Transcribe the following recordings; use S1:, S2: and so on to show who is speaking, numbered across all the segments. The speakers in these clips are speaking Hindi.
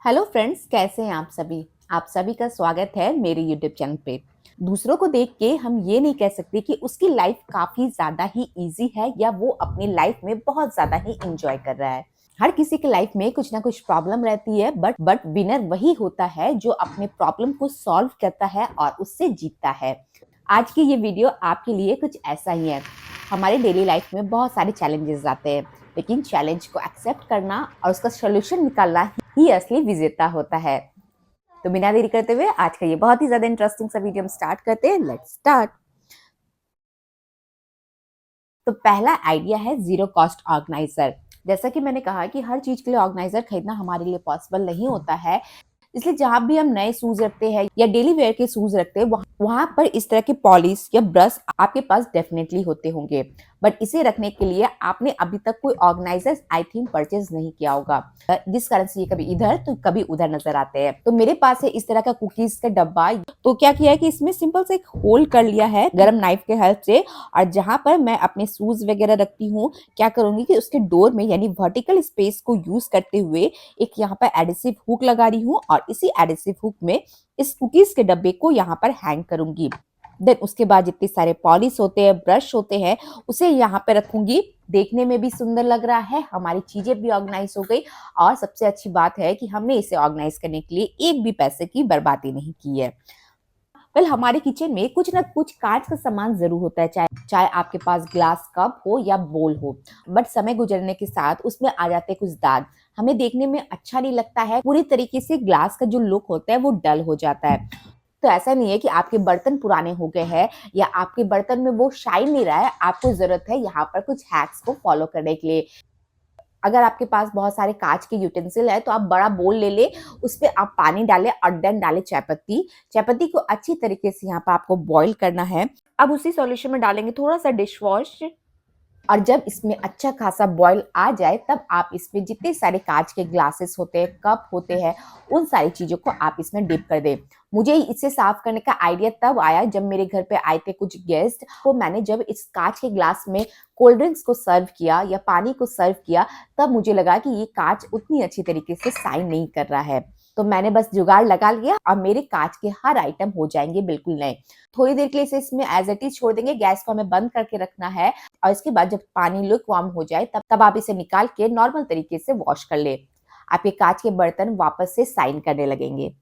S1: हेलो फ्रेंड्स, कैसे हैं आप सभी। आप सभी का स्वागत है मेरे यूट्यूब चैनल पे। दूसरों को देख के हम ये नहीं कह सकते कि उसकी लाइफ काफी ज्यादा ही इजी है या वो अपनी लाइफ में बहुत ज्यादा ही इंजॉय कर रहा है। हर किसी की लाइफ में कुछ ना कुछ प्रॉब्लम रहती है, बट विनर वही होता है जो अपने प्रॉब्लम को सॉल्व करता है और उससे जीतता है। आज की ये वीडियो आपके लिए कुछ ऐसा ही है। हमारे डेली लाइफ में बहुत सारे चैलेंजेस आते हैं, लेकिन चैलेंज को एक्सेप्ट करना और उसका सोल्यूशन निकालना ही असली विजेता होता है। तो बिना देरी करते हुए आज का ये बहुत ही ज्यादा इंटरेस्टिंग सा वीडियो हम स्टार्ट करते हैं। Let's start. तो पहला आइडिया है जीरो कॉस्ट ऑर्गेनाइजर। जैसा कि मैंने कहा कि हर चीज के लिए ऑर्गेनाइजर खरीदना हमारे लिए पॉसिबल नहीं होता है, इसलिए जहां भी हम नए शूज रखते हैं या डेली वेयर के शूज रखते हैं वहां पर इस तरह के पॉलिश या ब्रश आपके पास डेफिनेटली होते होंगे। बट इसे रखने के लिए आपने अभी तक कोई ऑर्गेनाइजर आई थिंक परचेज नहीं किया होगा, जिस कारण से ये कभी इधर तो कभी उधर नजर आते हैं। तो मेरे पास है इस तरह का कुकीज का डब्बा। तो क्या किया है कि इसमें सिंपल से एक होल कर लिया है गरम नाइफ के हेल्प से, और जहां पर मैं अपने शूज वगैरह रखती हूँ, क्या करूंगी कि उसके डोर में यानी वर्टिकल स्पेस को यूज करते हुए एक यहाँ पर एडिसिव हुक लगा रही हूँ और इसी एडिसिव हुक में इस कुकीज के डब्बे को यहाँ पर हैंग करूंगी। देन उसके बाद जितने सारे पॉलिश होते हैं, ब्रश होते हैं, उसे यहाँ पे रखूंगी। देखने में भी सुंदर लग रहा है, हमारी चीजें भी ऑर्गेनाइज हो गई, और सबसे अच्छी बात है कि हमने इसे ऑर्गेनाइज करने के लिए एक भी पैसे की बर्बादी नहीं की है। वेल, हमारे किचन में कुछ ना कुछ कांच का सामान जरूर होता है, चाहे चाहे आपके पास ग्लास कप हो या बोल हो। बट समय गुजरने के साथ उसमें आ जाते हैं कुछ दाग, हमें देखने में अच्छा नहीं लगता है, पूरी तरीके से ग्लास का जो लुक होता है वो डल हो जाता है। तो ऐसा नहीं है कि आपके बर्तन पुराने हो गए हैं या आपके बर्तन में वो शाइन नहीं रहा है, आपको जरूरत है यहाँ पर कुछ हैक्स को फॉलो करने के लिए। अगर आपके पास बहुत सारे कांच के यूटेंसिल है तो आप बड़ा बोल ले ले, उस पे आप पानी डालें और देन डालें चाय पत्ती को अच्छी तरीके से यहाँ पर आपको बॉईल करना है। अब उसी सॉल्यूशन में डालेंगे थोड़ा सा डिश वॉश, और जब इसमें अच्छा खासा बॉईल आ जाए तब आप इसमें जितने सारे कांच के ग्लासेस होते हैं, कप होते हैं, उन सारी चीजों को आप इसमें डिप कर दें। मुझे इसे साफ करने का आइडिया तब आया जब मेरे घर पे आए थे कुछ गेस्ट, तो मैंने जब इस कांच के ग्लास में कोल्ड ड्रिंक्स को सर्व किया या पानी को सर्व किया, तब मुझे लगा कि ये कांच उतनी अच्छी तरीके से शाइन नहीं कर रहा है। तो मैंने बस जुगाड़ लगा लिया और मेरे कांच के हर आइटम हो जाएंगे बिल्कुल नए। थोड़ी देर के लिए इसे इसमें एज इट इज छोड़ देंगे, गैस को हमें बंद करके रखना है, और इसके बाद जब पानी लुक वार्म हो जाए तब आप इसे निकाल के नॉर्मल तरीके से वॉश कर ले। आपके कांच के बर्तन वापस से शाइन करने लगेंगे।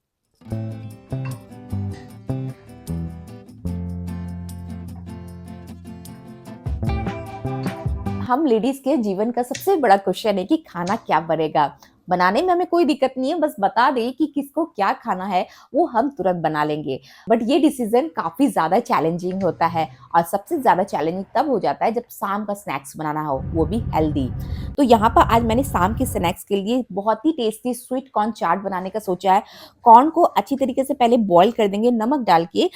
S1: हम लेडीज के जीवन का सबसे बड़ा क्वेश्चन है कि खाना क्या बनेगा। बनाने में हमें कोई दिक्कत नहीं है, बस बता दें कि किसको क्या खाना है, वो हम तुरंत बना लेंगे। बट ये डिसीजन काफी ज्यादा चैलेंजिंग होता है, और सबसे ज्यादा चैलेंजिंग तब हो जाता है जब शाम का स्नैक्स बनाना हो, वो भी हेल्दी। तो यहाँ पर आज मैंने शाम के स्नैक्स के लिए बहुत ही टेस्टी स्वीट कॉर्न चाट बनाने का सोचा है। कॉर्न को अच्छी तरीके से पहले बॉईल कर देंगे नमक डाल के,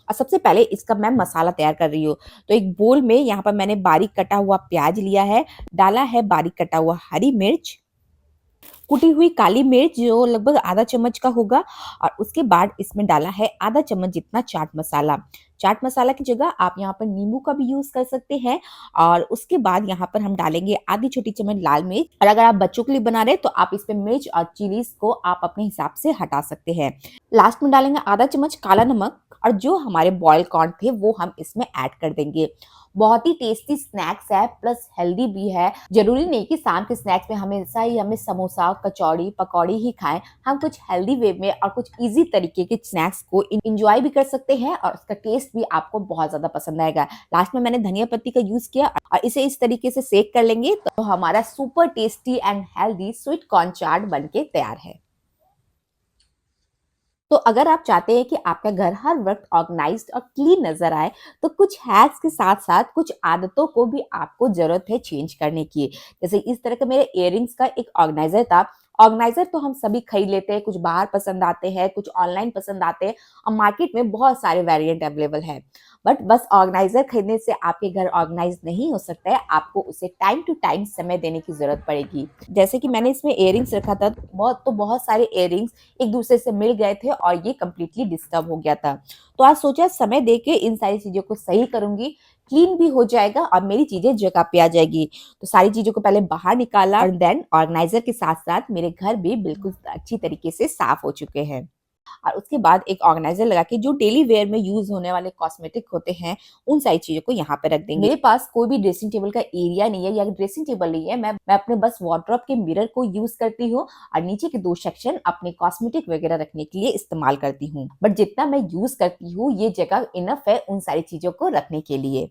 S1: और सबसे पहले इसका मैं मसाला तैयार कर रही हूँ। तो एक बोल में यहाँ पर मैंने बारीक कटा हुआ प्याज लिया है, डाला है बारीक कटा हुआ हरी मिर्च, कुटी हुई काली मिर्च जो लगभग आधा चम्मच का होगा, और उसके बाद इसमें डाला है आधा चम्मच जितना चाट मसाला। चाट मसाला की जगह आप यहाँ पर नींबू का भी यूज कर सकते हैं। और उसके बाद यहाँ पर हम डालेंगे आधी छोटी चम्मच लाल मिर्च, और अगर आप बच्चों के लिए बना रहे हैं तो आप इसमें मिर्च और चिलीज को आप अपने हिसाब से हटा सकते हैं। लास्ट में डालेंगे आधा चम्मच काला नमक, और जो हमारे बॉयल कॉर्न थे वो हम इसमें ऐड कर देंगे। बहुत ही टेस्टी स्नैक्स है, प्लस हेल्दी भी है। जरूरी नहीं कि शाम के स्नैक्स में हमेशा ही हमें समोसा, कचौड़ी, पकौड़ी ही खाएं। हम कुछ हेल्दी वे में और कुछ इजी तरीके के स्नैक्स को इंजॉय भी कर सकते हैं, और उसका टेस्ट भी आपको बहुत ज्यादा पसंद आएगा। लास्ट में मैंने धनिया पत्ती का यूज किया, और इसे इस तरीके से सेक कर लेंगे तो हमारा super tasty and healthy sweet corn chaat बनके तैयार है। तो अगर आप चाहते हैं कि आपका घर हर वक्त ऑर्गेनाइज्ड और क्लीन नजर आए, तो कुछ हैक्स के साथ साथ कुछ आदतों को भी आपको जरूरत है चेंज करने की। जैसे इस तरह का मेरे इयररिंग्स का एक ऑर्गेनाइजर था। ऑर्गेनाइजर तो हम सभी खरीद लेते हैं, कुछ बाहर पसंद आते हैं, कुछ ऑनलाइन पसंद आते हैं, और मार्केट में बहुत सारे वेरिएंट अवेलेबल है। बट बस ऑर्गेनाइजर खरीदने से आपके घर ऑर्गेनाइज नहीं हो सकता है, आपको उसे टाइम टू टाइम समय देने की जरूरत पड़ेगी। जैसे कि मैंने इसमें इयररिंग्स रखा था, बहुत सारे इयररिंग्स एक दूसरे से मिल गए थे और ये कंप्लीटली डिस्टर्ब हो गया था। तो आज सोचा समय देके इन सारी चीजों को सही करूंगी, क्लीन भी हो जाएगा और मेरी चीजें जगह पे आ जाएगी। तो सारी चीजों को पहले बाहर निकाला और देन ऑर्गेनाइजर के साथ साथ मेरे घर भी बिल्कुल अच्छी तरीके से साफ हो चुके हैं। और उसके बाद एक ऑर्गेनाइजर लगा के जो डेली वेयर में यूज होने वाले कॉस्मेटिक होते हैं उन सारी चीजों को यहाँ पे रख देंगे। मेरे पास कोई भी ड्रेसिंग टेबल का एरिया नहीं है या ड्रेसिंग टेबल नहीं है, मैं अपने बस वार्डरोब के मिरर को यूज करती हूँ और नीचे के 2 सेक्शन अपने कॉस्मेटिक वगैरह रखने के लिए इस्तेमाल करती हूँ। बट जितना मैं यूज करती हूँ ये जगह इनफ है उन सारी चीजों को रखने के लिए।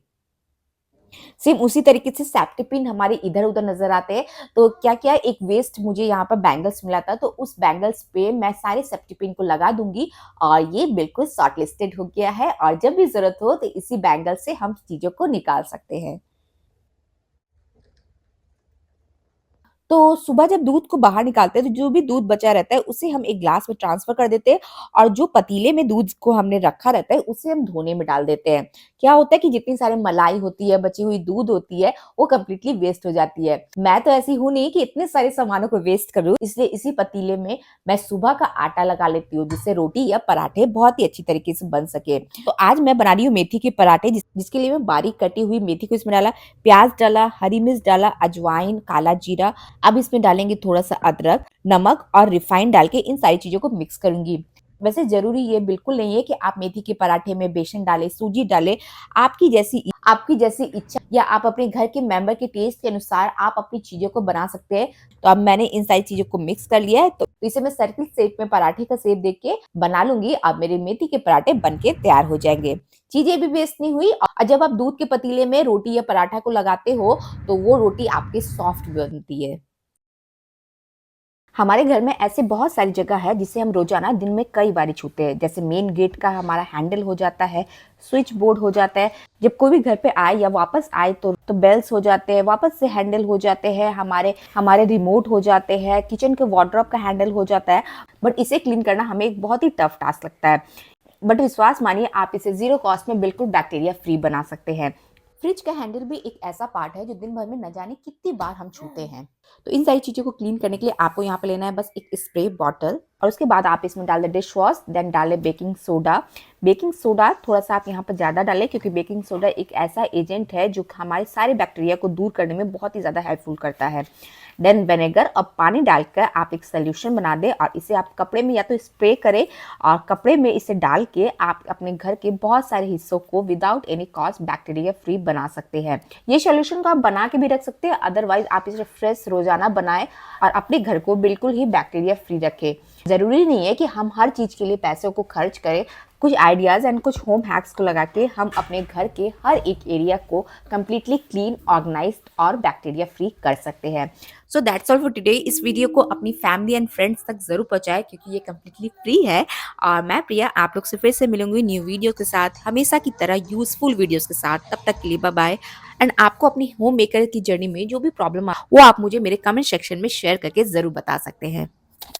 S1: सेम उसी तरीके से सेफ्टी पिन हमारे इधर उधर नजर आते हैं। तो क्या क्या एक वेस्ट मुझे यहाँ पर बैंगल्स मिला था, तो उस बैंगल्स पे मैं सारे सेफ्टी पिन को लगा दूंगी और ये बिल्कुल शॉर्ट लिस्टेड हो गया है और जब भी जरूरत हो तो इसी बैंगल से हम चीजों को निकाल सकते हैं। तो सुबह जब दूध को बाहर निकालते हैं तो जो भी दूध बचा रहता है उसे हम एक ग्लास में ट्रांसफर कर देते हैं और जो पतीले में दूध को हमने रखा रहता है उसे हम धोने में डाल देते हैं। क्या होता है कि जितनी सारी मलाई होती है, बची हुई दूध होती है, वो कंप्लीटली वेस्ट हो जाती है। मैं तो ऐसी हूं नहीं कि इतने सारे सामानों को वेस्ट करूं, इसलिए इसी पतीले में मैं सुबह का आटा लगा लेती हूँ जिससे रोटी या पराठे बहुत ही अच्छी तरीके से बन सके। तो आज मैं बना रही हूँ मेथी के पराठे, जिसके लिए मैं बारीक कटी हुई मेथी को इसमें डाला, प्याज डाला, हरी मिर्च डाला, अजवाइन, काला जीरा। अब इसमें डालेंगे थोड़ा सा अदरक, नमक और रिफाइंड डाल के इन सारी चीजों को मिक्स करूंगी। वैसे जरूरी ये बिल्कुल नहीं है कि आप मेथी के पराठे में बेसन डालें, सूजी डालें। आपकी जैसी इच्छा या आप अपने घर के मेंबर के टेस्ट के अनुसार आप अपनी चीजों को बना सकते हैं। तो अब मैंने इन सारी चीजों को मिक्स कर लिया है, तो इसे मैं सर्किल शेप में पराठे का शेप देख के बना लूंगी। अब मेरे मेथी के पराठे बनके तैयार हो जाएंगे। चीजें भी वेस्ट नहीं हुई और जब आप दूध के पतीले में रोटी या पराठा को लगाते हो तो वो रोटी आपकी सॉफ्ट बनती है। हमारे घर में ऐसे बहुत सारी जगह है जिसे हम रोजाना दिन में कई बार छूते हैं। जैसे मेन गेट का हमारा हैंडल हो जाता है, स्विच बोर्ड हो जाता है, जब कोई भी घर पे आए या वापस आए तो बेल्स हो जाते हैं, वापस से हैंडल हो जाते हैं, हमारे हमारे रिमोट हो जाते हैं, किचन के वार्डरोब का हैंडल हो जाता है। बट इसे क्लीन करना हमें एक बहुत ही टफ टास्क लगता है। बट विश्वास मानिए आप इसे जीरो कॉस्ट में बिल्कुल बैक्टीरिया फ्री बना सकते हैं। फ्रिज का हैंडल भी एक ऐसा पार्ट है जो दिन भर में न जाने कितनी बार हम छूते हैं। तो इन सारी चीजों को क्लीन करने के लिए आपको यहाँ पे लेना है बस एक स्प्रे बॉटल और उसके बाद आप इसमें डाल दें डिश वॉश, देन डालें बेकिंग सोडा। बेकिंग सोडा थोड़ा सा आप यहाँ पर ज्यादा डालें क्योंकि बेकिंग सोडा एक ऐसा एजेंट है जो हमारे सारे बैक्टीरिया को दूर करने में बहुत ही ज्यादा हेल्पफुल करता है। देन विनेगर और पानी डालकर आप एक सोल्यूशन बना दें और इसे आप कपड़े में या तो स्प्रे करें और कपड़े में इसे डाल के आप अपने घर के बहुत सारे हिस्सों को without any cost bacteria free बना सकते हैं। ये सोल्यूशन को आप बना के भी रख सकते हैं, अदरवाइज आप इसे फ्रेश रोजाना बनाएं और अपने घर को बिल्कुल ही बैक्टीरिया फ्री रखें। जरूरी नहीं है कि हम हर चीज के लिए पैसों को खर्च करें। कुछ आइडियाज एंड कुछ होम हैक्स को लगा के हम अपने घर के हर एक एरिया को कंप्लीटली क्लीन, ऑर्गेनाइज्ड और बैक्टीरिया फ्री कर सकते हैं। So that's all for today. इस वीडियो को अपनी फैमिली एंड फ्रेंड्स तक जरूर पहुंचाएं क्योंकि ये कंप्लीटली फ्री है। और मैं प्रिया आप लोग से फिर से मिलूंगी न्यू वीडियो के साथ, हमेशा की तरह यूजफुल वीडियोस के साथ। तब तक के लिए बाय बाय। एंड आपको अपनी होम मेकर की जर्नी में जो भी प्रॉब्लम वो आप मुझे मेरे कमेंट सेक्शन में शेयर करके जरूर बता सकते हैं।